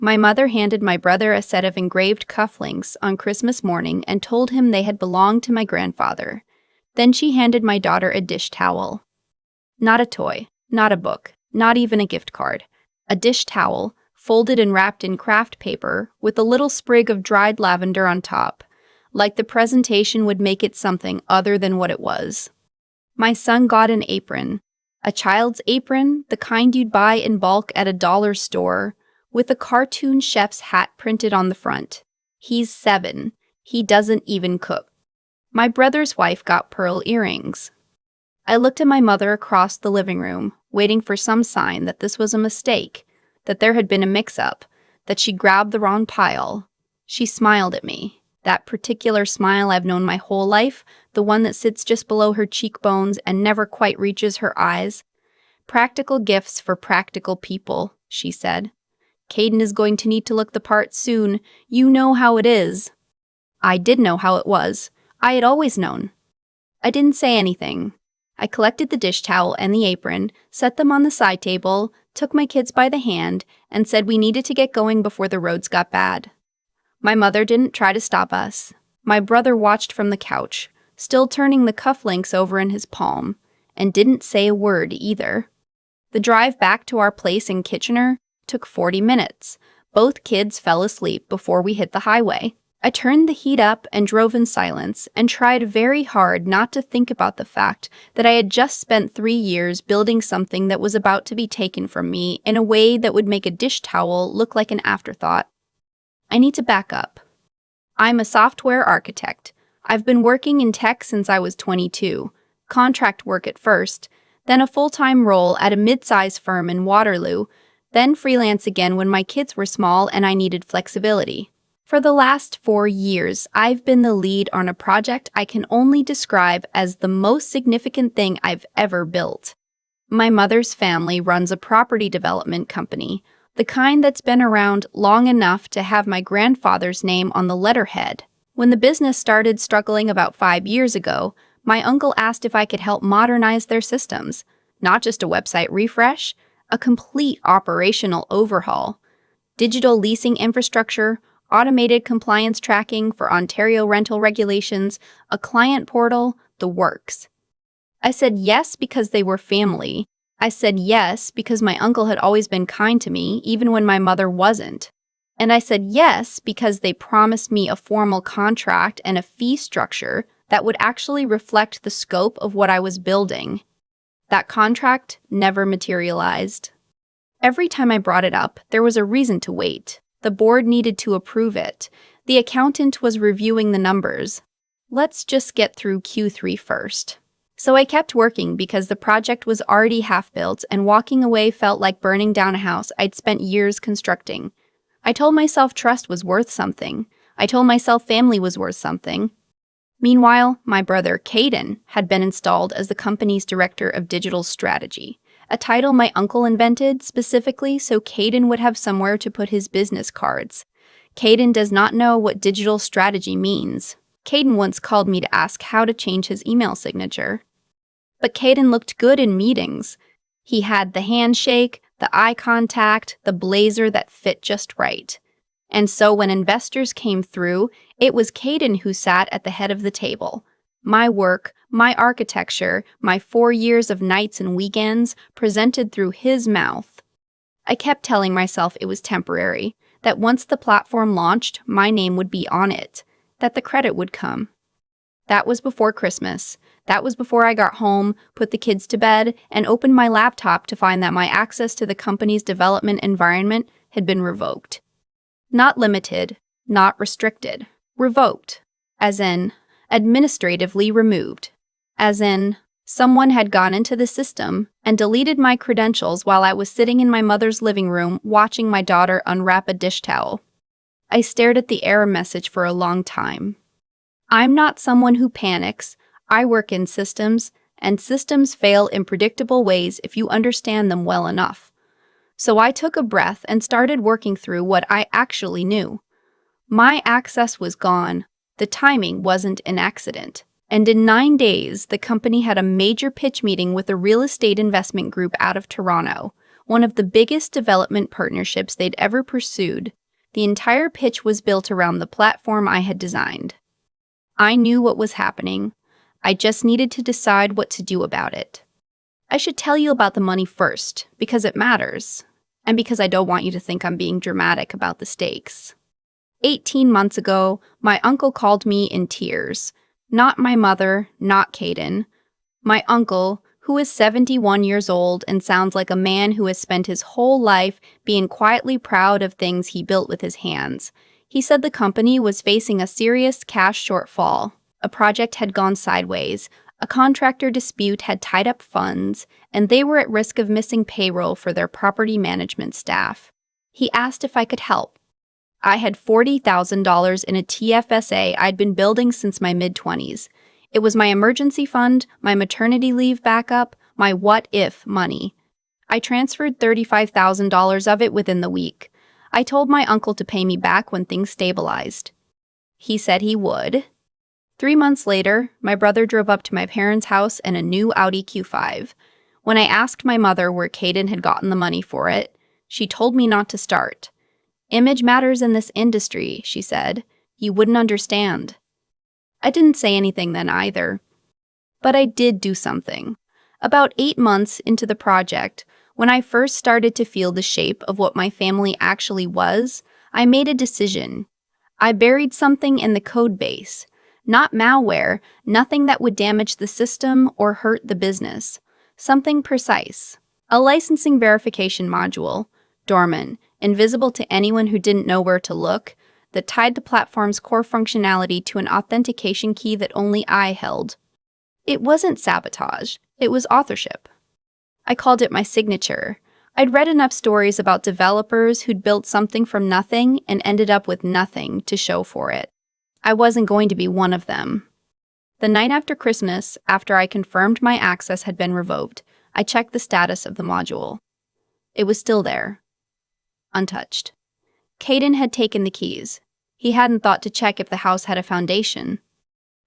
My mother handed my brother a set of engraved cufflinks on Christmas morning and told him they had belonged to my grandfather. Then she handed my daughter a dish towel. Not a toy, not a book, not even a gift card. A dish towel, folded and wrapped in craft paper, with a little sprig of dried lavender on top, like the presentation would make it something other than what it was. My son got an apron. A child's apron, the kind you'd buy in bulk at a dollar store, with a cartoon chef's hat printed on the front. He's 7. He doesn't even cook. My brother's wife got pearl earrings. I looked at my mother across the living room, waiting for some sign that this was a mistake, that there had been a mix-up, that she grabbed the wrong pile. She smiled at me. That particular smile I've known my whole life, the one that sits just below her cheekbones and never quite reaches her eyes. "Practical gifts for practical people," she said. "Caden is going to need to look the part soon. You know how it is." I did know how it was. I had always known. I didn't say anything. I collected the dish towel and the apron, set them on the side table, took my kids by the hand, and said we needed to get going before the roads got bad. My mother didn't try to stop us. My brother watched from the couch, still turning the cufflinks over in his palm, and didn't say a word either. The drive back to our place in Kitchener took 40 minutes. Both kids fell asleep before we hit the highway. I turned the heat up and drove in silence and tried very hard not to think about the fact that I had just spent 3 years building something that was about to be taken from me in a way that would make a dish towel look like an afterthought. I need to back up. I'm a software architect. I've been working in tech since I was 22, contract work at first, then a full-time role at a mid-size firm in Waterloo, then freelance again when my kids were small and I needed flexibility. For the last 4 years, I've been the lead on a project I can only describe as the most significant thing I've ever built. My mother's family runs a property development company, the kind that's been around long enough to have my grandfather's name on the letterhead. When the business started struggling about 5 years ago, my uncle asked if I could help modernize their systems, not just a website refresh, a complete operational overhaul. Digital leasing infrastructure, automated compliance tracking for Ontario rental regulations, a client portal, the works. I said yes because they were family. I said yes because my uncle had always been kind to me, even when my mother wasn't. And I said yes because they promised me a formal contract and a fee structure that would actually reflect the scope of what I was building. That contract never materialized. Every time I brought it up, there was a reason to wait. The board needed to approve it. The accountant was reviewing the numbers. Let's just get through Q3 first. So I kept working because the project was already half built and walking away felt like burning down a house I'd spent years constructing. I told myself trust was worth something. I told myself family was worth something. Meanwhile, my brother, Caden, had been installed as the company's director of digital strategy, a title my uncle invented specifically so Caden would have somewhere to put his business cards. Caden does not know what digital strategy means. Caden once called me to ask how to change his email signature. But Caden looked good in meetings. He had the handshake, the eye contact, the blazer that fit just right. And so when investors came through, it was Caden who sat at the head of the table. My work, my architecture, my 4 years of nights and weekends presented through his mouth. I kept telling myself it was temporary, that once the platform launched, my name would be on it, that the credit would come. That was before Christmas. That was before I got home, put the kids to bed, and opened my laptop to find that my access to the company's development environment had been revoked. Not limited, not restricted. Revoked, as in administratively removed, as in someone had gone into the system and deleted my credentials while I was sitting in my mother's living room watching my daughter unwrap a dish towel. I stared at the error message for a long time. I'm not someone who panics. I work in systems, and systems fail in predictable ways if you understand them well enough. So I took a breath and started working through what I actually knew. My access was gone. The timing wasn't an accident. And in 9 days, the company had a major pitch meeting with a real estate investment group out of Toronto, one of the biggest development partnerships they'd ever pursued. The entire pitch was built around the platform I had designed. I knew what was happening. I just needed to decide what to do about it. I should tell you about the money first, because it matters, and because I don't want you to think I'm being dramatic about the stakes. 18 months ago, my uncle called me in tears. Not my mother, not Caden. My uncle, who is 71 years old and sounds like a man who has spent his whole life being quietly proud of things he built with his hands. He said the company was facing a serious cash shortfall. A project had gone sideways, a contractor dispute had tied up funds, and they were at risk of missing payroll for their property management staff. He asked if I could help. I had $40,000 in a TFSA I'd been building since my mid-20s. It was my emergency fund, my maternity leave backup, my what-if money. I transferred $35,000 of it within the week. I told my uncle to pay me back when things stabilized. He said he would. 3 months later, my brother drove up to my parents' house in a new Audi Q5. When I asked my mother where Caden had gotten the money for it, she told me not to start. "Image matters in this industry," she said. "You wouldn't understand." I didn't say anything then either. But I did do something. About 8 months into the project, when I first started to feel the shape of what my family actually was, I made a decision. I buried something in the code base. Not malware, nothing that would damage the system or hurt the business. Something precise. A licensing verification module, dormant, invisible to anyone who didn't know where to look, that tied the platform's core functionality to an authentication key that only I held. It wasn't sabotage, it was authorship. I called it my signature. I'd read enough stories about developers who'd built something from nothing and ended up with nothing to show for it. I wasn't going to be one of them. The night after Christmas, after I confirmed my access had been revoked, I checked the status of the module. It was still there. Untouched. Caden had taken the keys. He hadn't thought to check if the house had a foundation.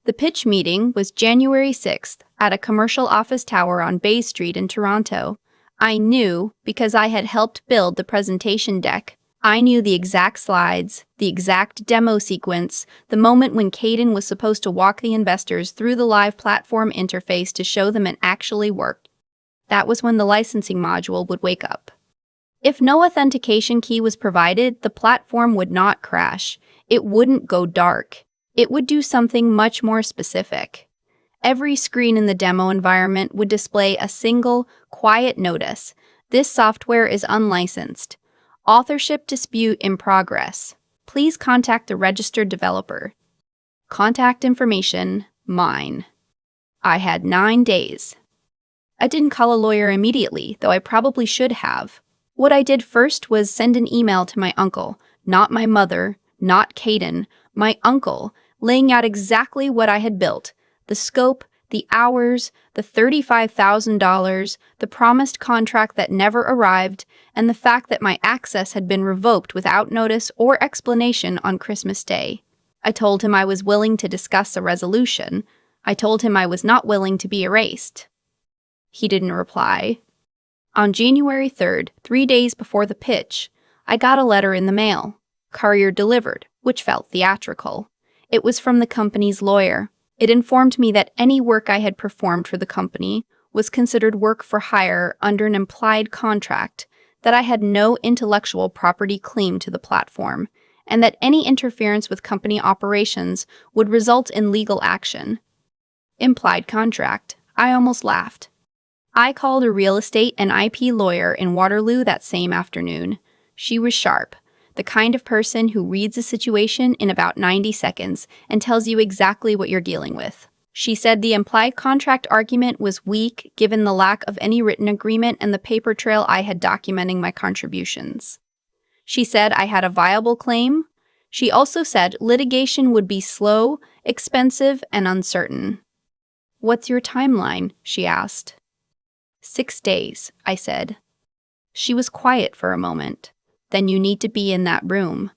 The pitch meeting was January 6th at a commercial office tower on Bay Street in Toronto. I knew, because I had helped build the presentation deck, I knew the exact slides, the exact demo sequence, the moment when Caden was supposed to walk the investors through the live platform interface to show them it actually worked. That was when the licensing module would wake up. If no authentication key was provided, the platform would not crash. It wouldn't go dark. It would do something much more specific. Every screen in the demo environment would display a single, quiet notice. This software is unlicensed. Authorship dispute in progress. Please contact the registered developer. Contact information, mine. I had 9 days. I didn't call a lawyer immediately, though I probably should have. What I did first was send an email to my uncle, not my mother, not Caden, my uncle, laying out exactly what I had built, the scope, the hours, the $35,000, the promised contract that never arrived, and the fact that my access had been revoked without notice or explanation on Christmas Day. I told him I was willing to discuss a resolution. I told him I was not willing to be erased. He didn't reply. On January 3rd, 3 days before the pitch, I got a letter in the mail, courier delivered, which felt theatrical. It was from the company's lawyer. It informed me that any work I had performed for the company was considered work for hire under an implied contract, that I had no intellectual property claim to the platform, and that any interference with company operations would result in legal action. Implied contract. I almost laughed. I called a real estate and IP lawyer in Waterloo that same afternoon. She was sharp, the kind of person who reads a situation in about 90 seconds and tells you exactly what you're dealing with. She said the implied contract argument was weak given the lack of any written agreement and the paper trail I had documenting my contributions. She said I had a viable claim. She also said litigation would be slow, expensive, and uncertain. "What's your timeline?" she asked. 6 days, I said. She was quiet for a moment. "Then you need to be in that room."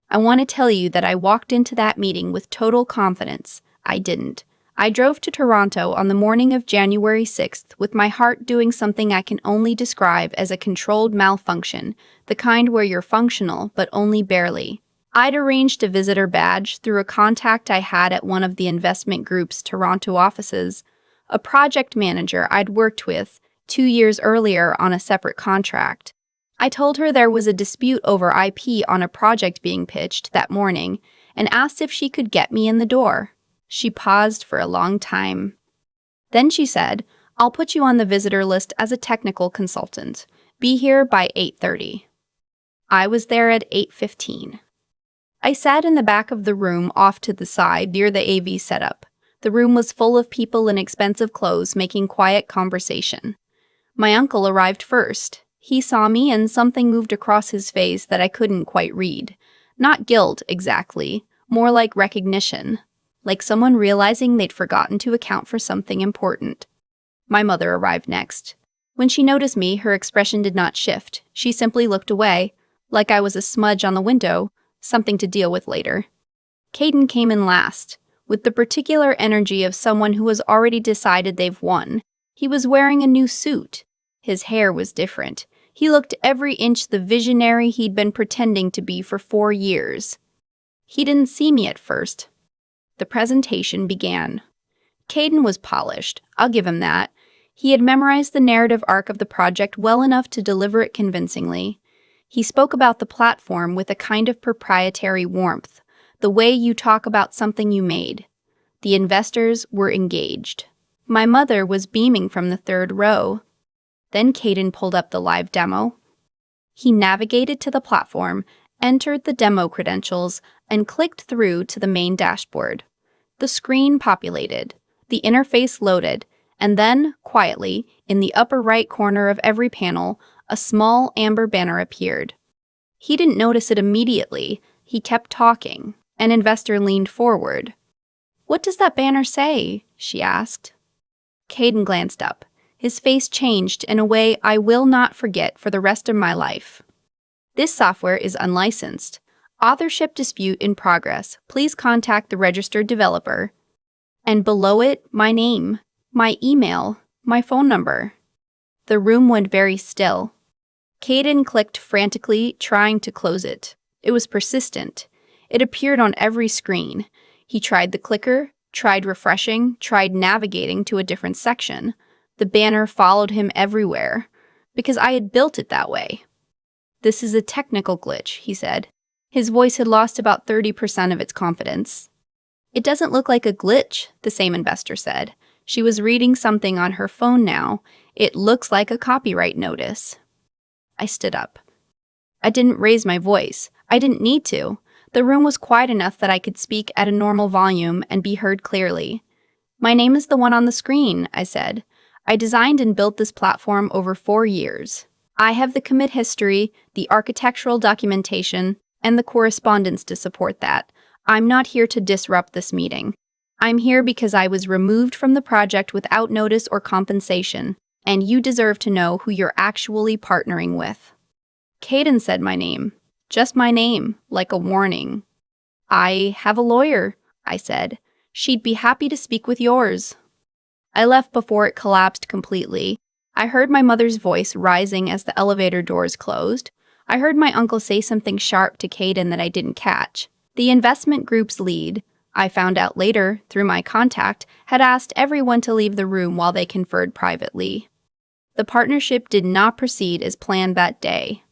I want to tell you that I walked into that meeting with total confidence. I didn't. I drove to Toronto on the morning of January 6th with my heart doing something I can only describe as a controlled malfunction, the kind where you're functional, but only barely. I'd arranged a visitor badge through a contact I had at one of the investment group's Toronto offices, a project manager I'd worked with 2 years earlier on a separate contract. I told her there was a dispute over IP on a project being pitched that morning and asked if she could get me in the door. She paused for a long time. Then she said, "I'll put you on the visitor list as a technical consultant. Be here by 8:30. I was there at 8:15. I sat in the back of the room off to the side near the AV setup. The room was full of people in expensive clothes making quiet conversation. My uncle arrived first. He saw me and something moved across his face that I couldn't quite read. Not guilt, exactly, more like recognition. Like someone realizing they'd forgotten to account for something important. My mother arrived next. When she noticed me, her expression did not shift. She simply looked away, like I was a smudge on the window, something to deal with later. Caden came in last, with the particular energy of someone who has already decided they've won. He was wearing a new suit. His hair was different. He looked every inch the visionary he'd been pretending to be for 4 years. He didn't see me at first. The presentation began. Caden was polished, I'll give him that. He had memorized the narrative arc of the project well enough to deliver it convincingly. He spoke about the platform with a kind of proprietary warmth, the way you talk about something you made. The investors were engaged. My mother was beaming from the third row. Then Caden pulled up the live demo. He navigated to the platform, entered the demo credentials, and clicked through to the main dashboard. The screen populated, the interface loaded, and then, quietly, in the upper right corner of every panel, a small amber banner appeared. He didn't notice it immediately. He kept talking. An investor leaned forward. "What does that banner say?" she asked. Caden glanced up. His face changed in a way I will not forget for the rest of my life. "This software is unlicensed. Authorship dispute in progress. Please contact the registered developer." And below it, my name, my email, my phone number. The room went very still. Caden clicked frantically, trying to close it. It was persistent. It appeared on every screen. He tried the clicker, tried refreshing, tried navigating to a different section. The banner followed him everywhere, because I had built it that way. "This is a technical glitch," he said. His voice had lost about 30% of its confidence. "It doesn't look like a glitch," the same investor said. She was reading something on her phone now. "It looks like a copyright notice." I stood up. I didn't raise my voice. I didn't need to. The room was quiet enough that I could speak at a normal volume and be heard clearly. "My name is the one on the screen," I said. "I designed and built this platform over 4 years. I have the commit history, the architectural documentation, and the correspondence to support that. I'm not here to disrupt this meeting. I'm here because I was removed from the project without notice or compensation, and you deserve to know who you're actually partnering with." Caden said my name. Just my name, like a warning. "I have a lawyer," I said. "She'd be happy to speak with yours." I left before it collapsed completely. I heard my mother's voice rising as the elevator doors closed. I heard my uncle say something sharp to Caden that I didn't catch. The investment group's lead, I found out later through my contact, had asked everyone to leave the room while they conferred privately. The partnership did not proceed as planned that day.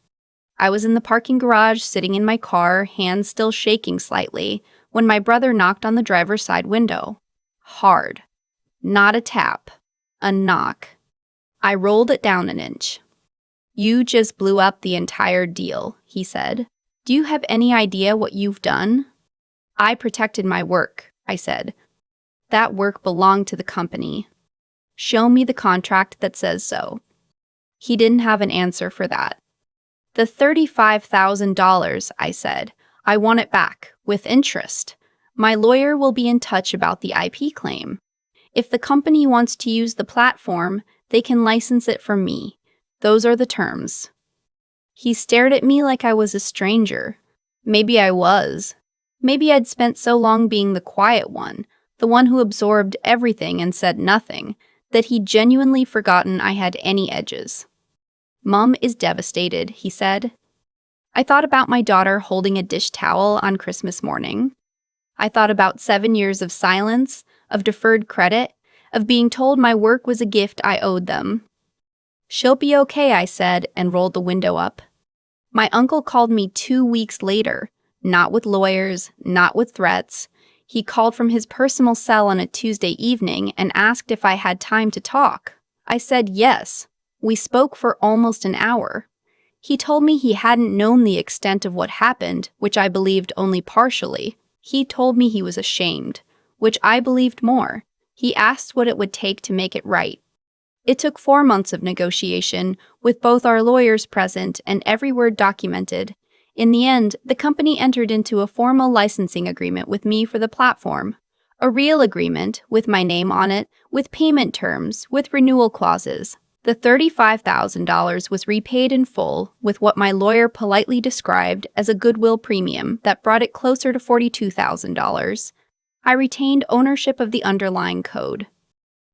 I was in the parking garage, sitting in my car, hands still shaking slightly, when my brother knocked on the driver's side window. Hard. Not a tap. A knock. I rolled it down an inch. "You just blew up the entire deal," he said. "Do you have any idea what you've done?" "I protected my work," I said. "That work belonged to the company." "Show me the contract that says so." He didn't have an answer for that. "The $35,000, I said. "I want it back, with interest. My lawyer will be in touch about the IP claim. If the company wants to use the platform, they can license it from me. Those are the terms." He stared at me like I was a stranger. Maybe I was. Maybe I'd spent so long being the quiet one, the one who absorbed everything and said nothing, that he'd genuinely forgotten I had any edges. "Mom is devastated," he said. I thought about my daughter holding a dish towel on Christmas morning. I thought about 7 years of silence, of deferred credit, of being told my work was a gift I owed them. "She'll be okay," I said, and rolled the window up. My uncle called me 2 weeks later, not with lawyers, not with threats. He called from his personal cell on a Tuesday evening and asked if I had time to talk. I said yes. We spoke for almost an hour. He told me he hadn't known the extent of what happened, which I believed only partially. He told me he was ashamed, which I believed more. He asked what it would take to make it right. It took 4 months of negotiation, with both our lawyers present and every word documented. In the end, the company entered into a formal licensing agreement with me for the platform. A real agreement, with my name on it, with payment terms, with renewal clauses. The $35,000 was repaid in full, with what my lawyer politely described as a goodwill premium that brought it closer to $42,000. I retained ownership of the underlying code.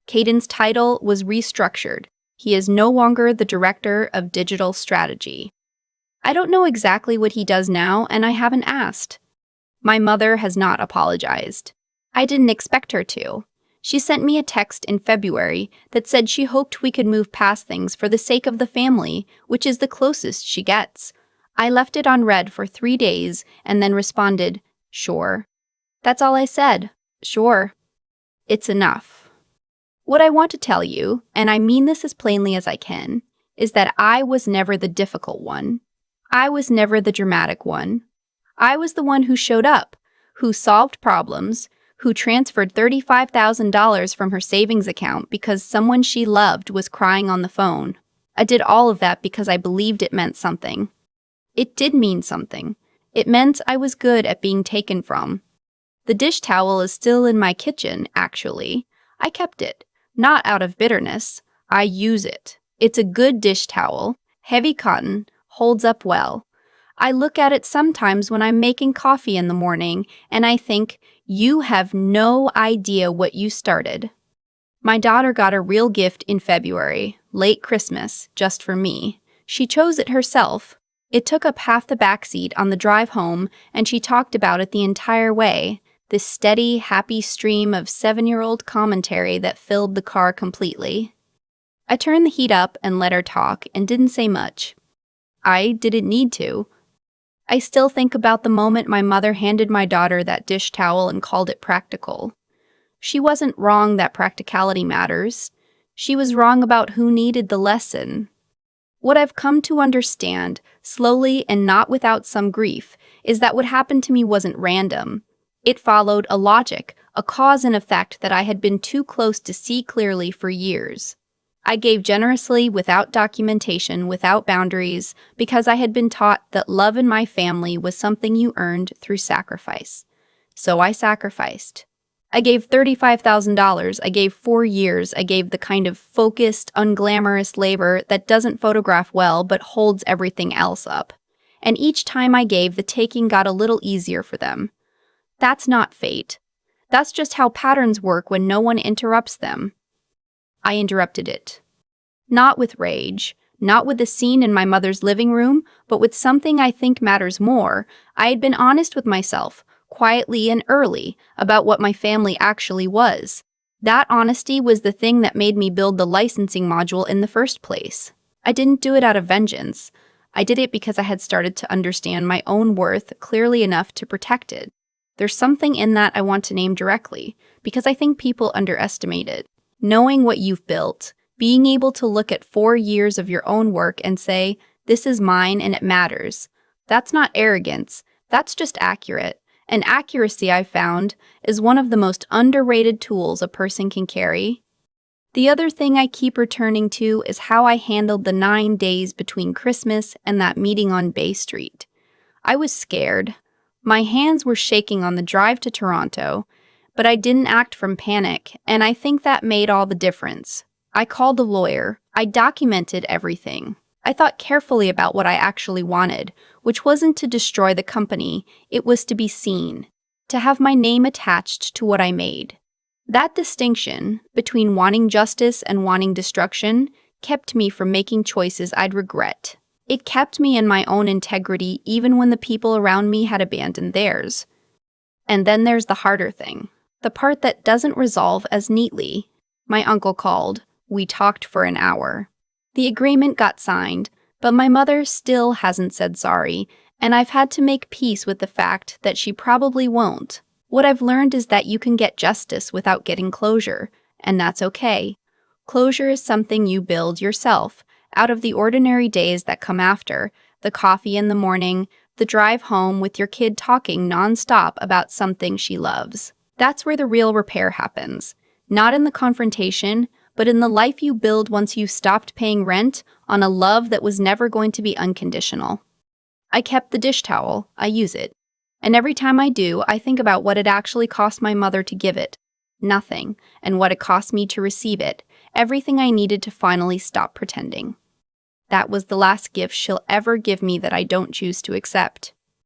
Caden's title was restructured. He is no longer the Director of Digital Strategy. I don't know exactly what he does now, and I haven't asked. My mother has not apologized. I didn't expect her to. She sent me a text in February that said she hoped we could move past things for the sake of the family, which is the closest she gets. I left it on read for 3 days and then responded, "Sure." That's all I said. Sure. It's enough. What I want to tell you, and I mean this as plainly as I can, is that I was never the difficult one. I was never the dramatic one. I was the one who showed up, who solved problems, who transferred $35,000 from her savings account because someone she loved was crying on the phone. I did all of that because I believed it meant something. It did mean something. It meant I was good at being taken from. The dish towel is still in my kitchen, actually. I kept it, not out of bitterness. I use it. It's a good dish towel, heavy cotton, holds up well. I look at it sometimes when I'm making coffee in the morning, and I think, you have no idea what you started. My daughter got a real gift in February, late Christmas, just for me. She chose it herself. It took up half the backseat on the drive home, and she talked about it the entire way, this steady, happy stream of 7-year-old commentary that filled the car completely. I turned the heat up and let her talk and didn't say much. I didn't need to. I still think about the moment my mother handed my daughter that dish towel and called it practical. She wasn't wrong that practicality matters. She was wrong about who needed the lesson. What I've come to understand, slowly and not without some grief, is that what happened to me wasn't random. It followed a logic, a cause and effect that I had been too close to see clearly for years. I gave generously, without documentation, without boundaries, because I had been taught that love in my family was something you earned through sacrifice. So I sacrificed. I gave $35,000, I gave 4 years, I gave the kind of focused, unglamorous labor that doesn't photograph well but holds everything else up. And each time I gave, the taking got a little easier for them. That's not fate. That's just how patterns work when no one interrupts them. I interrupted it. Not with rage, not with the scene in my mother's living room, but with something I think matters more. I had been honest with myself, quietly and early, about what my family actually was. That honesty was the thing that made me build the licensing module in the first place. I didn't do it out of vengeance. I did it because I had started to understand my own worth clearly enough to protect it. There's something in that I want to name directly, because I think people underestimate it. Knowing what you've built, being able to look at 4 years of your own work and say, this is mine and it matters. That's not arrogance, that's just accurate. And accuracy, I've found, is one of the most underrated tools a person can carry. The other thing I keep returning to is how I handled the 9 days between Christmas and that meeting on Bay Street. I was scared. My hands were shaking on the drive to Toronto, but I didn't act from panic, and I think that made all the difference. I called a lawyer. I documented everything. I thought carefully about what I actually wanted, which wasn't to destroy the company, it was to be seen, to have my name attached to what I made. That distinction between wanting justice and wanting destruction kept me from making choices I'd regret. It kept me in my own integrity even when the people around me had abandoned theirs. And then there's the harder thing, the part that doesn't resolve as neatly. My uncle called. We talked for an hour. The agreement got signed, but my mother still hasn't said sorry, and I've had to make peace with the fact that she probably won't. What I've learned is that you can get justice without getting closure, and that's okay. Closure is something you build yourself, out of the ordinary days that come after, the coffee in the morning, the drive home with your kid talking nonstop about something she loves. That's where the real repair happens. Not in the confrontation, but in the life you build once you've stopped paying rent on a love that was never going to be unconditional. I kept the dish towel, I use it. And every time I do, I think about what it actually cost my mother to give it. Nothing. And what it cost me to receive it. Everything I needed to finally stop pretending. That was the last gift she'll ever give me that I don't choose to accept.